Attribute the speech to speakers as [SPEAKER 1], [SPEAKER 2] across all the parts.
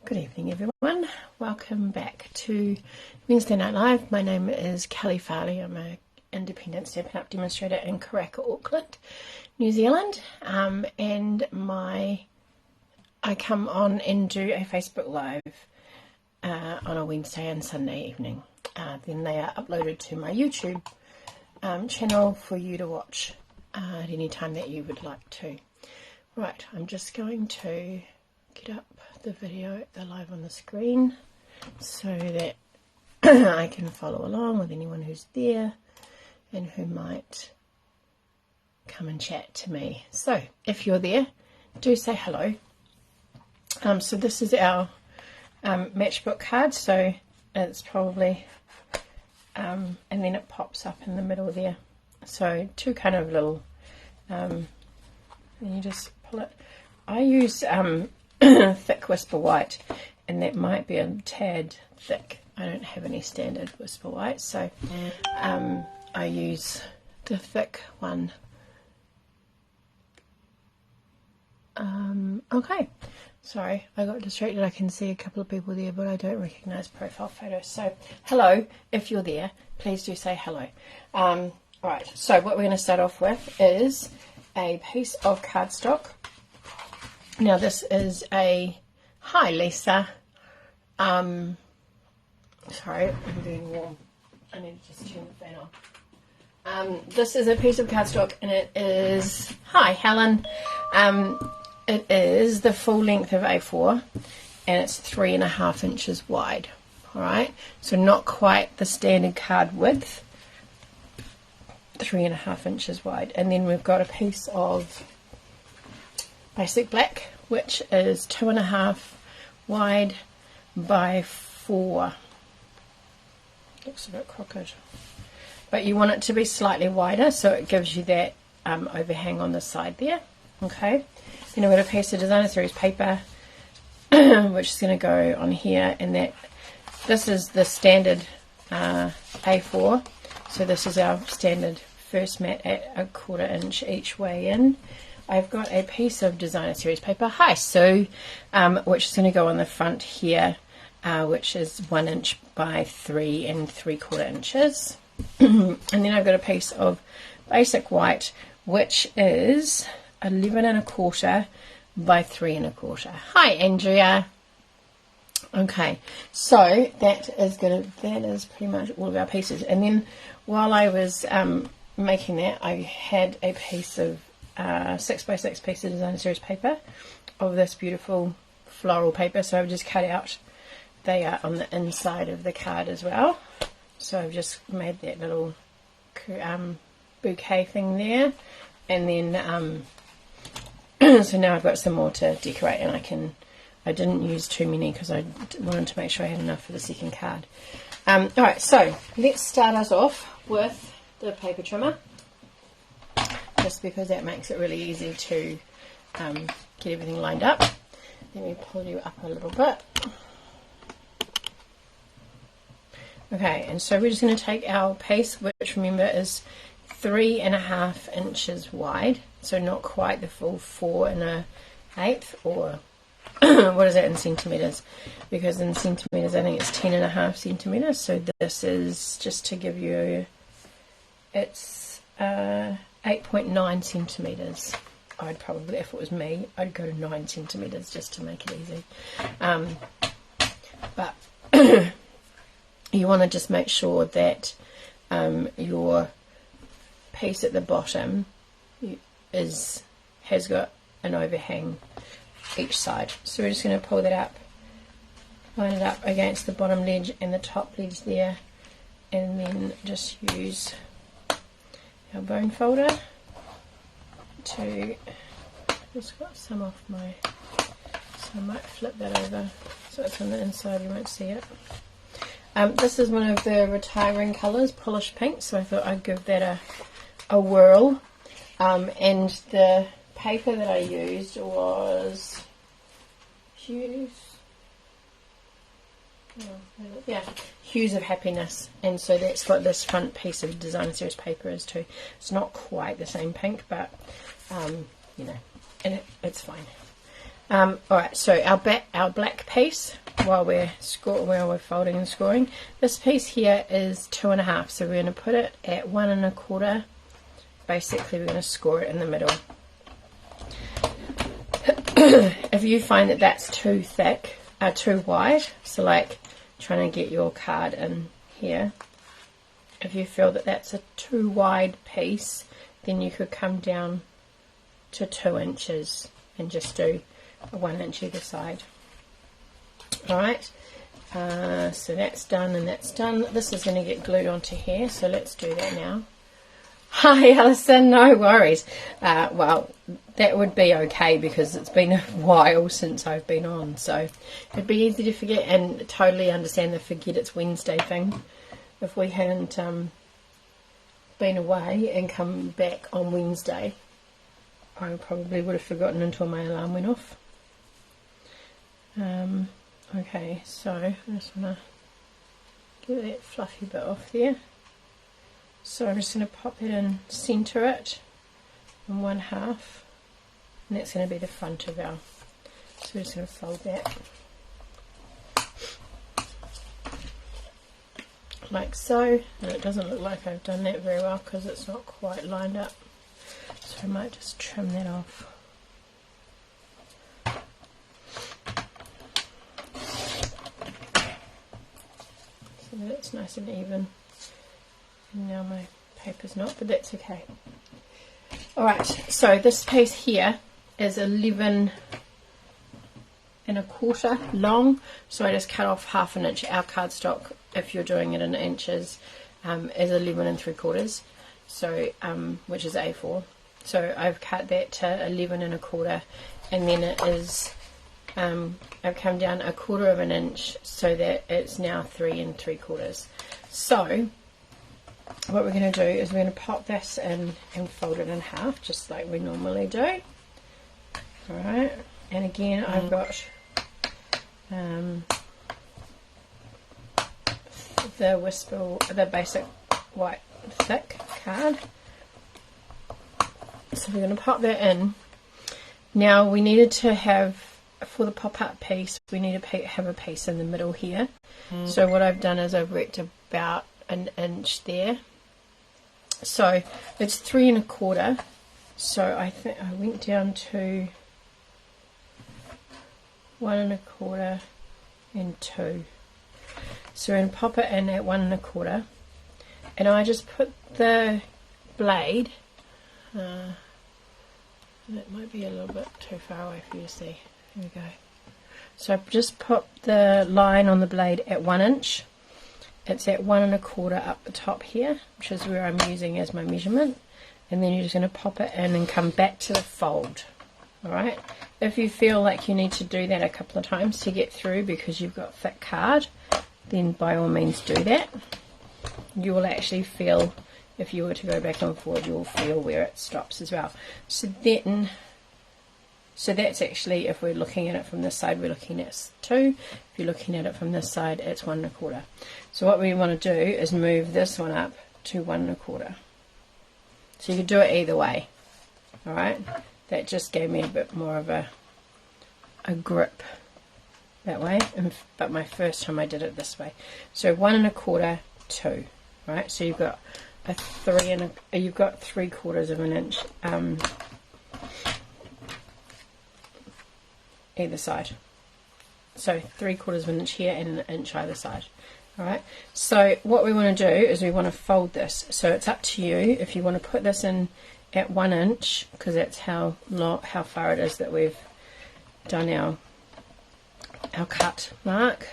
[SPEAKER 1] Good evening everyone, welcome back to Wednesday Night Live. My name is Kelley Farley. I'm an independent Stampin' Up demonstrator in Karaka, Auckland, New Zealand, and I come on and do a Facebook Live on a Wednesday and Sunday evening. Then they are uploaded to my YouTube channel for you to watch at any time that you would like to. Right, I'm just going to get up the video, the live on the screen, so that I can follow along with anyone who's there and who might come and chat to me. So if you're there, do say hello. So this is our matchbook card, so it's probably and then it pops up in the middle there, so two kind of little and you just pull it. I use thick Whisper White, and that might be a tad thick. I don't have any standard Whisper White, so I use the thick one. Okay, sorry, I got distracted. I can see a couple of people there, but I don't recognize profile photos. So hello, if you're there, please do say hello. Right, so what we're going to start off with is a piece of cardstock. Now this is a, hi Lisa, sorry, I'm getting warm, I need to just turn the fan on. This is a piece of cardstock, and it is, hi Helen, it is the full length of A4, and it's 3.5 inches wide. Alright, so not quite the standard card width, 3.5 inches wide. And then we've got a piece of basic black, which is 2.5 wide by 4. Looks a bit crooked, but you want it to be slightly wider, so it gives you that overhang on the side there. Okay, then I've got a piece of designer series paper which is going to go on here, and this is the standard A4, so this is our standard first mat at 1/4 inch each way in. I've got a piece of designer series paper, hi Sue, which is going to go on the front here, which is 1 inch by 3 3/4 inches. And then I've got a piece of basic white, which is 11 1/4 by 3 1/4. Hi Andrea. Okay, so that is pretty much all of our pieces. And then while I was making that, I had a piece of 6x6 piece of designer series paper of this beautiful floral paper, so I've just cut out, they are on the inside of the card as well, so I've just made that little bouquet thing there. And then so now I've got some more to decorate, and I didn't use too many because I wanted to make sure I had enough for the second card. Alright, so let's start us off with the paper trimmer, just because that makes it really easy to get everything lined up. Let me pull you up a little bit. Okay, and so we're just going to take our piece, which remember is 3.5 inches wide, so not quite the full 4 1/8, or what is that in centimeters? Because in centimeters I think it's 10.5 centimeters. So this is, just to give you, it's 8.9 centimeters. I'd probably, if it was me, I'd go to 9 centimeters just to make it easy. But you want to just make sure that your piece at the bottom has got an overhang each side. So we're just going to pull that up, line it up against the bottom ledge and the top ledge there, and then just use our bone folder to, just got some off my, so I might flip that over so it's on the inside, you won't see it. This is one of the retiring colours, polished pink, so I thought I'd give that a whirl. And the paper that I used was Hues of Happiness, and so that's what this front piece of designer series paper is too. It's not quite the same pink, but you know, and it's fine. Alright, so our black piece, while we're folding and scoring, this piece here is 2.5, so we're going to put it at 1 1/4. Basically we're going to score it in the middle. If you find that that's too thick, too wide, so like trying to get your card in here, if you feel that that's a too wide piece, then you could come down to 2 inches and just do a 1 inch either side. Alright, so that's done and that's done. This is going to get glued onto here, so let's do that now. Hi Alison, no worries. Well, that would be okay because it's been a while since I've been on, so it'd be easy to forget, and totally understand the forget it's Wednesday thing. If we hadn't been away and come back on Wednesday, I probably would have forgotten until my alarm went off. Okay, so I just want to get that fluffy bit off there. So I'm just going to pop that in, centre it on 1/2, and that's going to be the front of our, so we're just going to fold that like so, and it doesn't look like I've done that very well because it's not quite lined up, so I might just trim that off. So that it's nice and even. And now my paper's not, but that's okay. Alright, so this piece here is 11 1/4 long, so I just cut off 1/2 inch. Our cardstock, if you're doing it in inches, is 11 3/4, so which is A4. So I've cut that to 11 1/4, and then it is I've come down 1/4 of an inch so that it's now 3 3/4. So what we're going to do is we're going to pop this in and fold it in half, just like we normally do. Alright, and again I've got the basic white thick card. So we're going to pop that in. Now we needed to have, for the pop-up piece, we need to have a piece in the middle here. So what I've done is I've worked about 1 inch there. So it's 3 1/4. So I think I went down to 1 1/4 and 2. So we're going to pop it in at 1 1/4, and I just put the blade. That might be a little bit too far away for you to see. Here we go. So I've just put the line on the blade at 1 inch. It's at 1 1/4 up the top here, which is where I'm using as my measurement, and then you're just going to pop it in and come back to the fold. Alright, if you feel like you need to do that a couple of times to get through because you've got thick card, then by all means do that. You will actually feel, if you were to go back and forward, you'll feel where it stops as well. So then, so that's actually, if we're looking at it from this side, we're looking at 2. If you're looking at it from this side, it's 1 1/4. So what we want to do is move this one up to 1 1/4. So you could do it either way. Alright, that just gave me a bit more of a grip that way, but my first time I did it this way. So 1 1/4, 2. Right, so you've got a 3/4 of an inch either side. So 3/4 of an inch here and 1 inch either side. Alright, so what we want to do is we want to fold this. So it's up to you if you want to put this in at 1 inch, because that's how far it is that we've done our cut mark.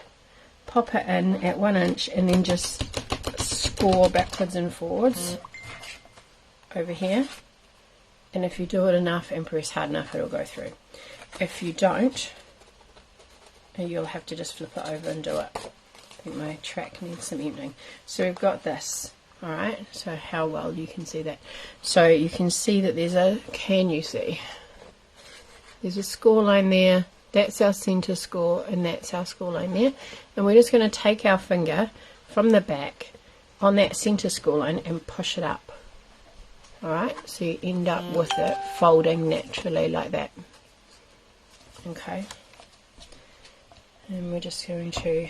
[SPEAKER 1] Pop it in at 1 inch and then just score backwards and forwards over here. And if you do it enough and press hard enough, it'll go through. If you don't, you'll have to just flip it over and do it. I think my track needs some emptying. So we've got this. Alright, so how well you can see that. So you can see that there's a, can you see? There's a score line there. That's our centre score, and that's our score line there. And we're just going to take our finger from the back on that centre score line and push it up. Alright, so you end up with it folding naturally like that. Okay, and we're just going to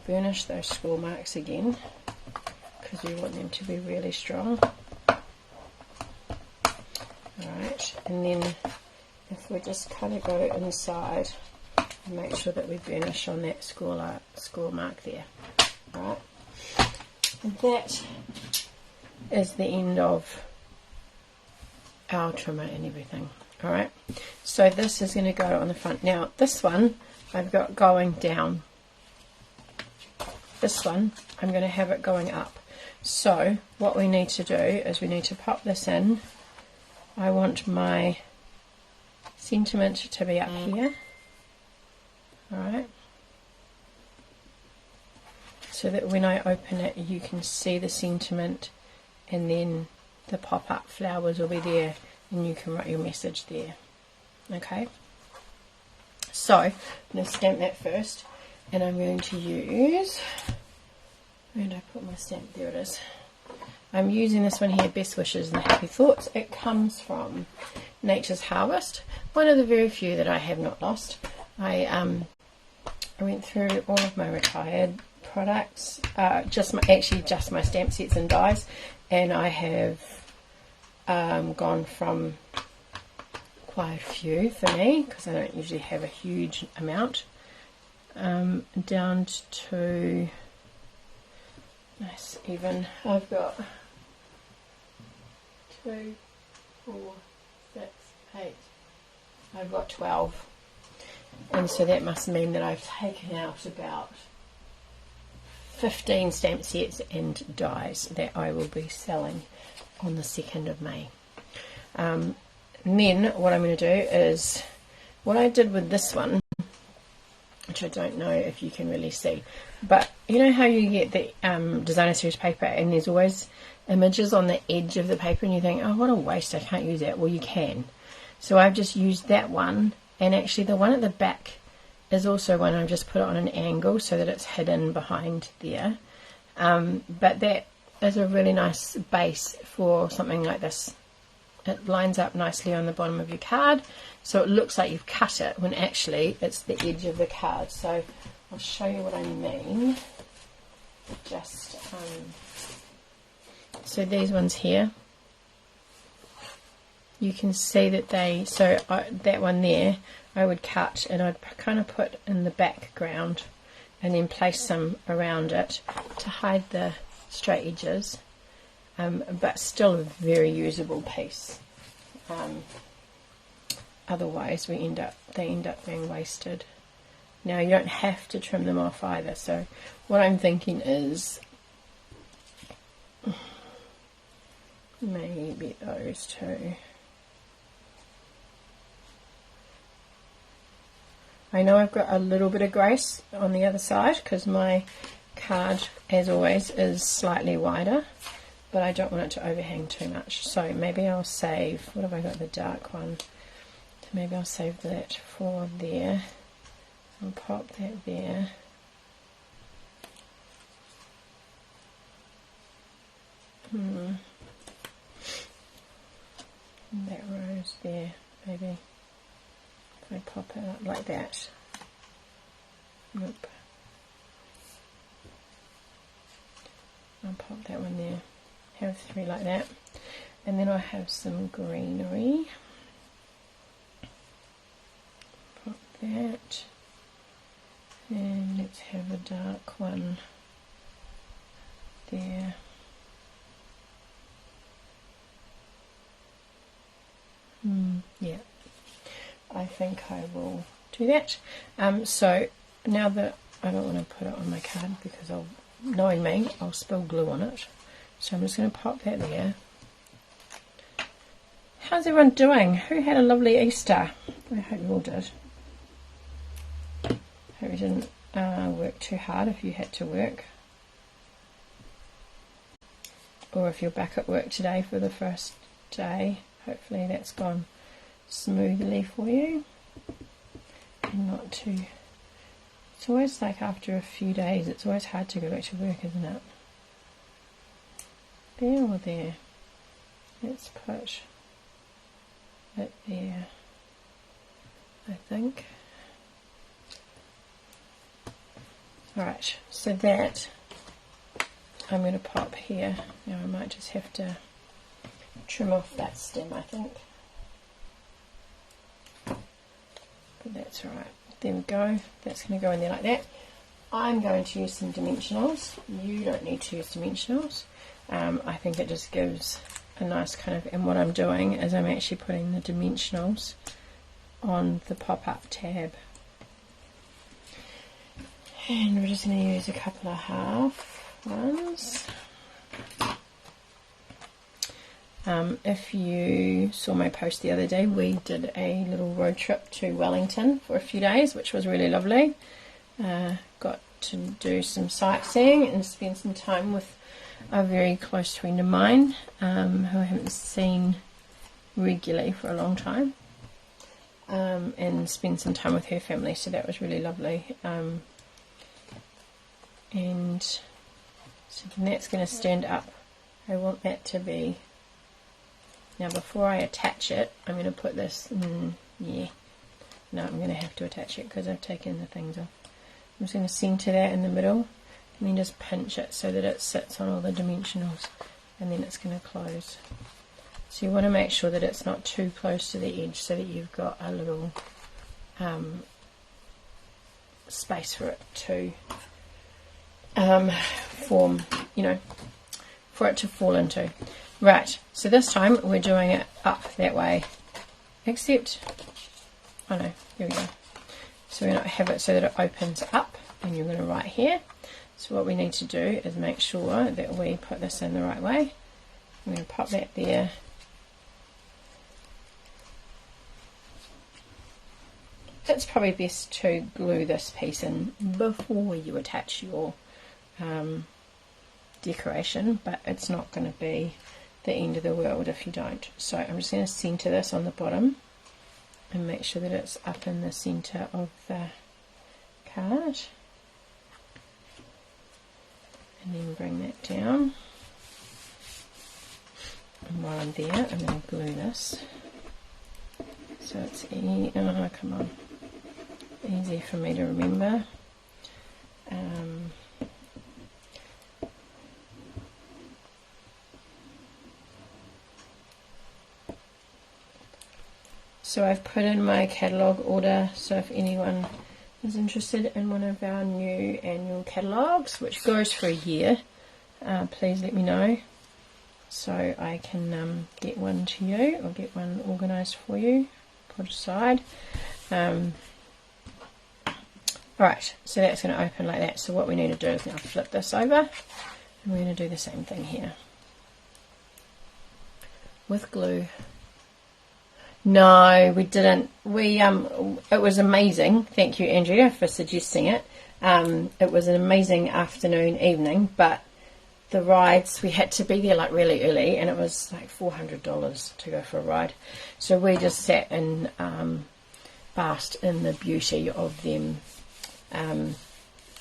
[SPEAKER 1] burnish those score marks again because we want them to be really strong. Alright, and then if we just kind of go inside and make sure that we burnish on that score mark there. Alright, and that is the end of our trimmer and everything. Alright, so this is going to go on the front. Now this one I've got going down. This one I'm going to have it going up. So what we need to do is we need to pop this in. I want my sentiment to be up here. Alright, so that when I open it you can see the sentiment, and then the pop-up flowers will be there and you can write your message there. Okay, so I'm going to stamp that first, and I'm going to use, where did I put my stamp? There it is. I'm using this one here, Best Wishes and Happy Thoughts. It comes from Nature's Harvest, one of the very few that I have not lost. I went through all of my retired products, just my stamp sets and dies, and I have gone from quite a few for me, because I don't usually have a huge amount, down to, nice, even, I've got 2, 4, 6, 8, I've got 12, and so that must mean that I've taken out about 15 stamp sets and dies that I will be selling on the 2nd of May. And then what I'm going to do is, what I did with this one, which I don't know if you can really see, but you know how you get the designer series paper and there's always images on the edge of the paper and you think, oh what a waste, I can't use that. Well, you can. So I've just used that one, and actually the one at the back is also one I've just put it on an angle so that it's hidden behind there, but that is a really nice base for something like this. It lines up nicely on the bottom of your card, so it looks like you've cut it when actually it's the edge of the card. So I'll show you what I mean. Just so these ones here, you can see that they, so that one there I would cut and I'd kind of put in the background and then place some around it to hide the straight edges, but still a very usable piece. Otherwise they end up being wasted. Now you don't have to trim them off either, so what I'm thinking is maybe those two. I know I've got a little bit of grace on the other side because my card, as always, is slightly wider, but I don't want it to overhang too much. So maybe I'll save, what have I got, the dark one? So maybe I'll save that for there. I'll pop that there. And that rose there, maybe. I pop it up like that. Nope. I'll pop that one there. Have 3 like that. And then I'll have some greenery. Pop that. And let's have a dark one there. Yeah. I think I will do that. So now that I don't want to put it on my card because knowing me, I'll spill glue on it. So I'm just going to pop that there. How's everyone doing? Who had a lovely Easter? I hope you all did. Hope you didn't work too hard if you had to work. Or if you're back at work today for the first day, hopefully that's gone smoothly for you and not too, it's always like after a few days it's always hard to go back to work, isn't it? There or there? Let's put it there. I think. Alright, so that I'm going to pop here. Now I might just have to trim off that stem, I think. But that's alright. There we go. That's going to go in there like that. I'm going to use some dimensionals. You don't need to use dimensionals. I think it just gives a nice kind of, and what I'm doing is I'm actually putting the dimensionals on the pop-up tab. And we're just going to use a couple of half ones. If you saw my post the other day, we did a little road trip to Wellington for a few days, which was really lovely. Got to do some sightseeing and spend some time with a very close friend of mine, who I haven't seen regularly for a long time, and spend some time with her family, so that was really lovely. And so that's going to stand up. I want that to be, now before I attach it, I'm going to put this, yeah, no, I'm going to have to attach it because I've taken the things off. I'm just going to center that in the middle and then just pinch it so that it sits on all the dimensionals, and then it's going to close. So you want to make sure that it's not too close to the edge so that you've got a little space for it to form, you know, for it to fall into. Right, so this time we're doing it up that way, except, oh no, here we go. So we're going to have it so that it opens up, and you're going to write here. So what we need to do is make sure that we put this in the right way. I'm going to pop that there. It's probably best to glue this piece in before you attach your decoration, but it's not going to be the end of the world if you don't. So I'm just going to center this on the bottom and make sure that it's up in the center of the card, and then bring that down. And while I'm there, I'm going to glue this so it's come on, easy for me to remember. So I've put in my catalogue order, so if anyone is interested in one of our new annual catalogues, which goes for a year, please let me know so I can get one to you, or get one organised for you, put aside. Alright, so that's going to open like that. So what we need to do is now flip this over, and we're going to do the same thing here with glue. No, we didn't. It was amazing. Thank you, Andrea, for suggesting it. It was an amazing afternoon, evening, but the rides, we had to be there like really early, and it was like $400 to go for a ride. So we just sat and basked in the beauty of them.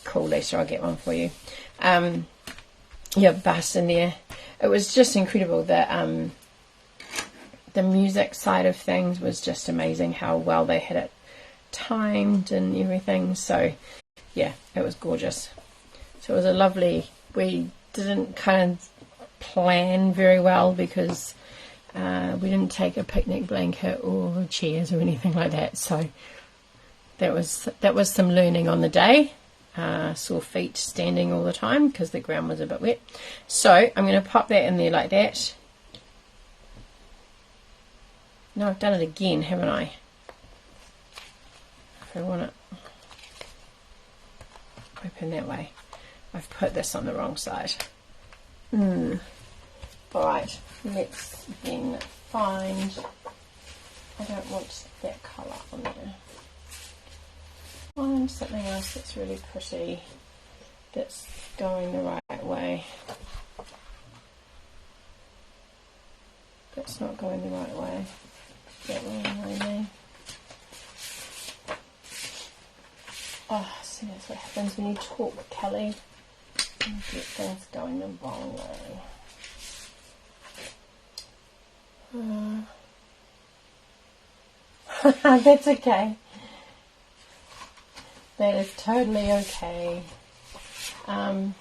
[SPEAKER 1] Cool, Lisa, I'll get one for you. Yeah, basked in there. It was just incredible that the music side of things was just amazing, how well they had it timed and everything. So yeah, it was gorgeous. So it was a lovely, we didn't kind of plan very well because we didn't take a picnic blanket or chairs or anything like that. So that was some learning on the day. Sore feet standing all the time because the ground was a bit wet. So I'm going to pop that in there like that. No, I've done it again, haven't I? If I want it open that way. I've put this on the wrong side. Alright, let's then find, I don't want that colour on there. Find something else that's really pretty, that's going the right way. That's not going the right way. That way, maybe. Oh, see, that's what happens when you talk with Kelley. You get things going the wrong way. That's okay. That is totally okay. I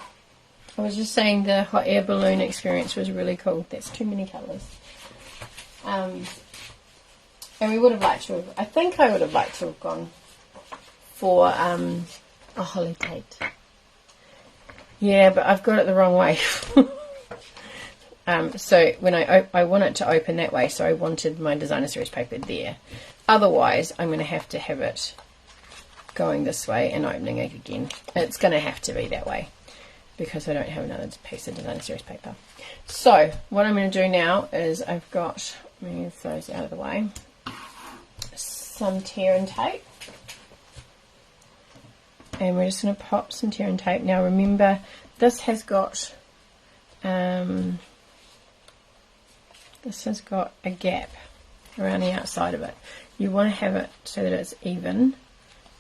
[SPEAKER 1] was just saying the hot air balloon experience was really cool. That's too many colours. And we would have liked to have, I think I would have liked to have gone for a holly Tate. Yeah, but I've got it the wrong way. So when I want it to open that way, so I wanted my designer series paper there. Otherwise, I'm going to have it going this way and opening it again. It's going to have to be that way because I don't have another piece of designer series paper. So what I'm going to do now is I've got, let me move those out of the way, some tear and tape. And we're just going to pop some tear and tape. Now remember, this has got a gap around the outside of it. You want to have it so that it's even,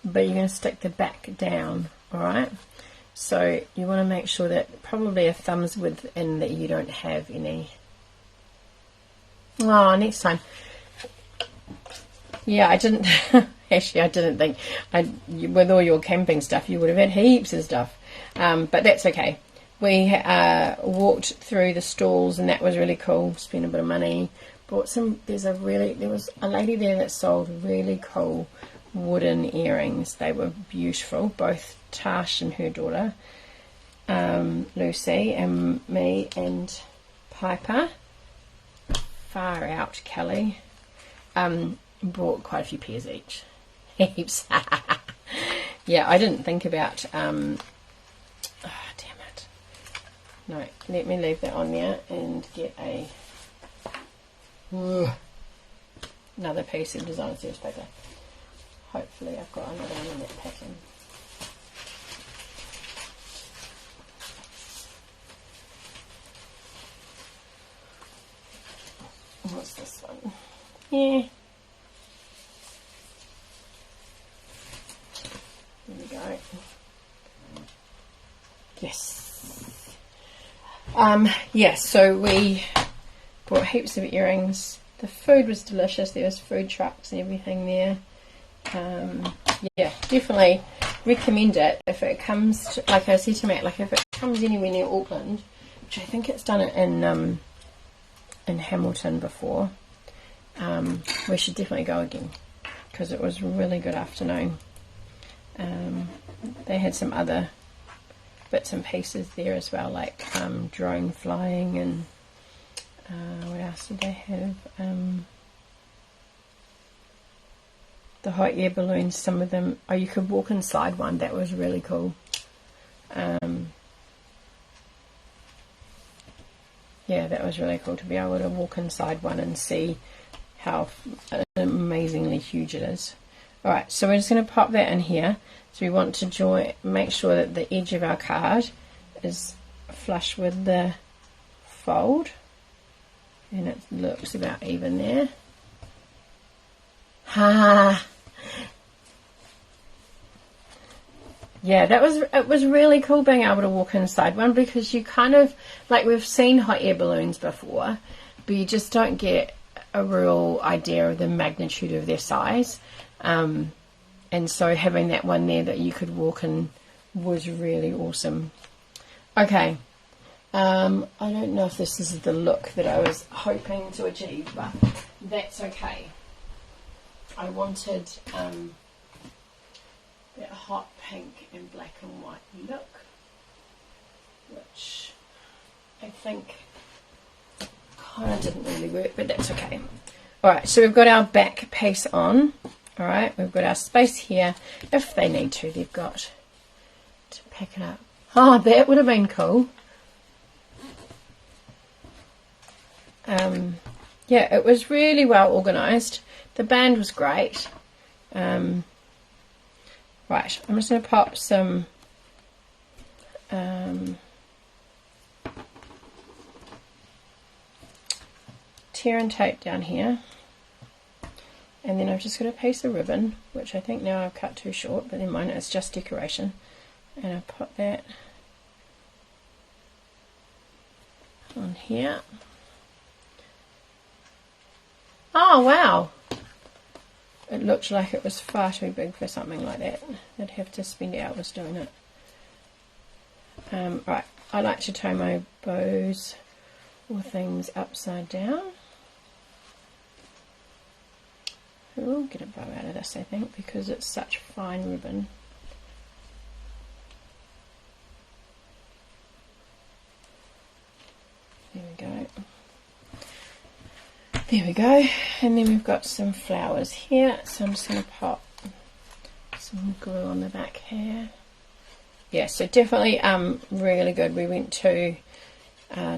[SPEAKER 1] but you're going to stick the back down, alright? So you want to make sure that probably a thumb's width in that you don't have any. Oh, next time. Yeah, I didn't, actually I didn't think, with all your camping stuff you would have had heaps of stuff, but that's okay. We walked through the stalls and that was really cool, spent a bit of money, bought some, there was a lady there that sold really cool wooden earrings. They were beautiful, both Tash and her daughter, Lucy, and me and Piper, far out Kelley, bought quite a few pairs each. Heaps. Yeah, I didn't think about, oh, damn it. No, let me leave that on there and get another piece of designer series paper. Hopefully I've got another one in that pattern. What's this one? Yeah. There we go. Yes. Yeah, so we bought heaps of earrings. The food was delicious. There was food trucks and everything there. Yeah, definitely recommend it if it comes to, like I said to Matt, like if it comes anywhere near Auckland, which I think it's done it in Hamilton before. We should definitely go again because it was a really good afternoon. They had some other bits and pieces there as well, like drone flying and what else did they have? The hot air balloons, some of them, oh, you could walk inside one, that was really cool. Yeah, that was really cool to be able to walk inside one and see how amazingly huge it is. Alright, so we're just going to pop that in here. So we want to make sure that the edge of our card is flush with the fold. And it looks about even there. Ha! Yeah, it was really cool being able to walk inside one because you kind of, like we've seen hot air balloons before, but you just don't get a real idea of the magnitude of their size. And so having that one there that you could walk in was really awesome. Okay. I don't know if this is the look that I was hoping to achieve, but that's okay. I wanted that hot pink and black and white look, which I think kind of didn't really work, but that's okay. Alright, so we've got our back piece on. Alright, we've got our space here. If they need to, they've got to pack it up. Oh, that would have been cool. Yeah, it was really well organised. The band was great. Right, I'm just going to pop some tear and tape down here. And then I've just got a piece of ribbon, which I think now I've cut too short, but never mind, it's just decoration. And I'll put that on here. Oh wow! it looked like it was far too big for something like that. I'd have to spend hours doing it. Right, I like to tie my bows or things upside down. We'll get a bow out of this, I think, because it's such fine ribbon. There we go. There we go. And then we've got some flowers here, so I'm just going to pop some glue on the back here. Yeah, so definitely really good. We went to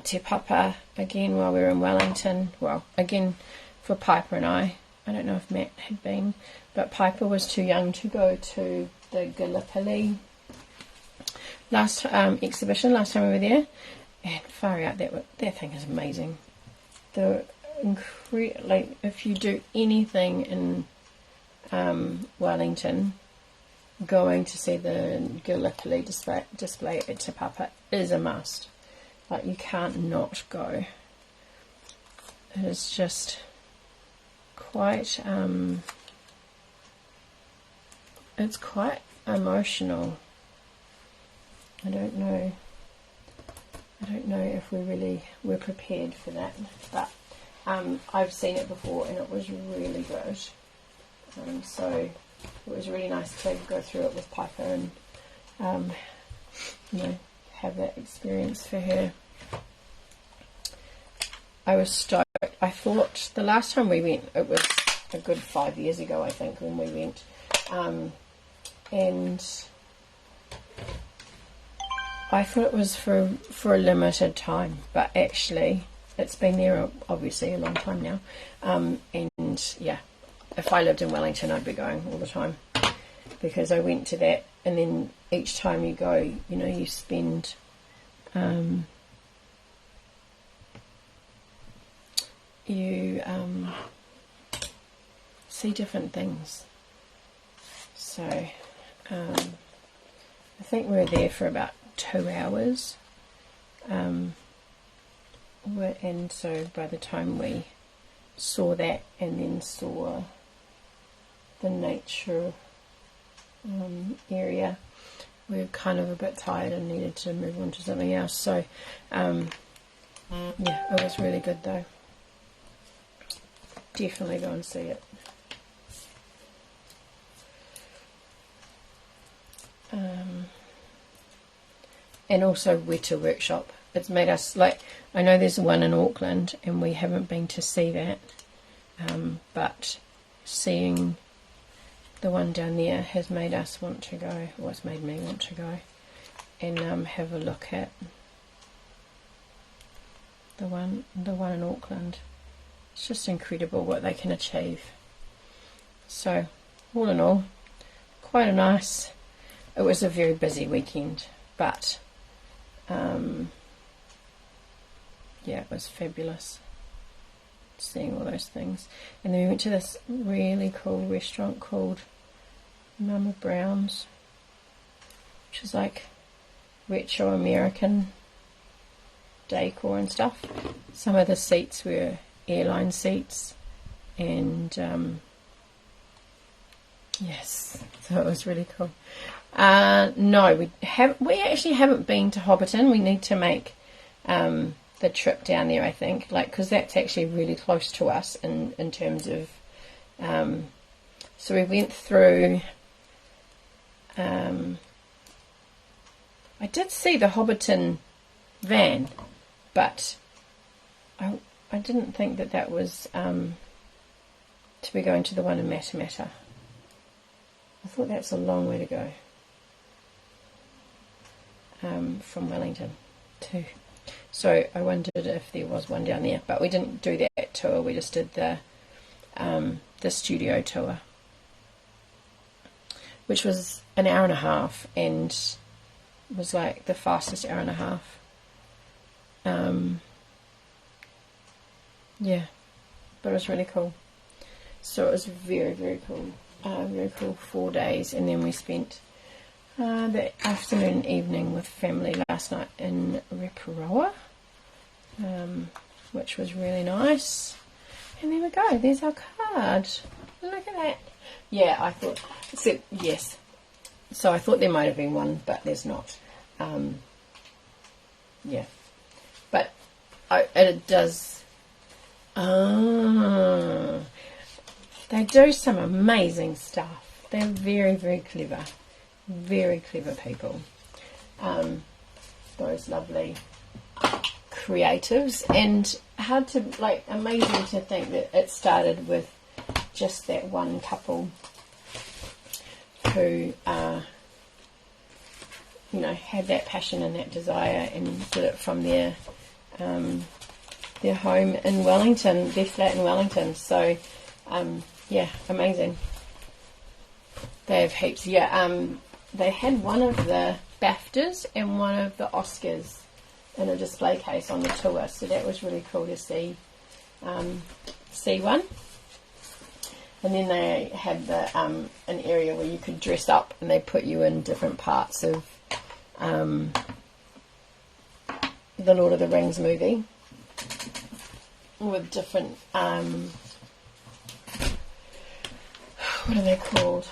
[SPEAKER 1] Te Papa again while we were in Wellington. Well, again for Piper and I. I don't know if Matt had been, but Piper was too young to go to the Gallipoli exhibition last time we were there. And far out, that thing is amazing. Like, if you do anything in Wellington, going to see the Gallipoli display at Te Papa is a must. Like, you can't not go. It is just quite it's quite emotional. I don't know if we're prepared for that, but I've seen it before and it was really good. So it was really nice to go through it with Piper and you know, have that experience for her. I was stoked. I thought the last time we went, it was a good 5 years ago, I think, when we went, and I thought it was for a limited time, but actually it's been there obviously a long time now. And yeah, if I lived in Wellington, I'd be going all the time, because I went to that, and then each time you go, you know, you spend you see different things. So I think we were there for about 2 hours, and so by the time we saw that and then saw the nature area, we were kind of a bit tired and needed to move on to something else. So yeah, it was really good though. Definitely go and see it. And also Weta Workshop. It's made us, like, I know there's one in Auckland and we haven't been to see that, but seeing the one down there has made us want to go, or it's made me want to go and have a look at the one in Auckland. It's just incredible what they can achieve. So all in all, quite a nice, it was a very busy weekend, but yeah, it was fabulous seeing all those things. And then we went to this really cool restaurant called Mama Brown's, which is like retro American decor and stuff. Some of the seats were airline seats, and yes, so it was really cool. No, we actually haven't been to Hobbiton. We need to make the trip down there, I think, like, because that's actually really close to us in terms of so we went through, I did see the Hobbiton van, but I didn't think that was to be going to the one in Matamata. I thought that's a long way to go from Wellington too. So I wondered if there was one down there, but we didn't do that tour. We just did the studio tour, which was an hour and a half, and was like the fastest hour and a half. Yeah, but it was really cool. So it was very, very cool. Very cool 4 days, and then we spent the afternoon and evening with family last night in Reparoa, which was really nice. And there we go, there's our card. Look at that. Yeah, I thought, yes. So I thought there might have been one, but there's not. Yeah. But it does... they do some amazing stuff. They're very, very clever. Very clever people. Those lovely creatives. And hard to, like, amazing to think that it started with just that one couple who, you know, had that passion and that desire and did it from their home in Wellington, their flat in Wellington. So, yeah, amazing. They have heaps. Yeah, they had one of the BAFTAs and one of the Oscars in a display case on the tour, so that was really cool to see one. And then they had the an area where you could dress up, and they put you in different parts of the Lord of the Rings movie with different what are they called?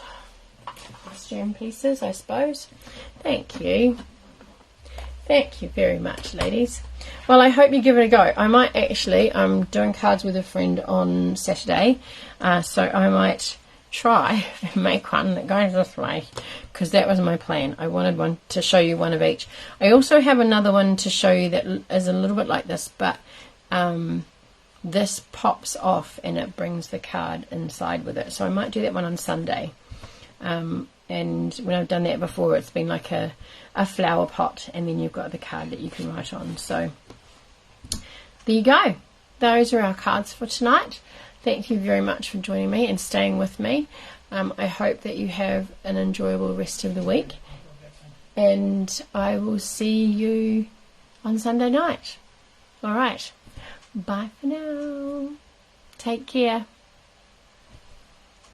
[SPEAKER 1] Costume pieces, I suppose. Thank you. Thank you very much, ladies. Well, I hope you give it a go. I might actually, I'm doing cards with a friend on Saturday, so I might try and make one that goes this way, because that was my plan. I wanted one to show you one of each. I also have another one to show you that is a little bit like this, but this pops off and it brings the card inside with it. So I might do that one on Sunday. And when I've done that before, it's been like a flower pot, and then you've got the card that you can write on. So there you go. Those are our cards for tonight. Thank you very much for joining me and staying with me. I hope that you have an enjoyable rest of the week, and I will see you on Sunday night. All right. Bye for now. Take care.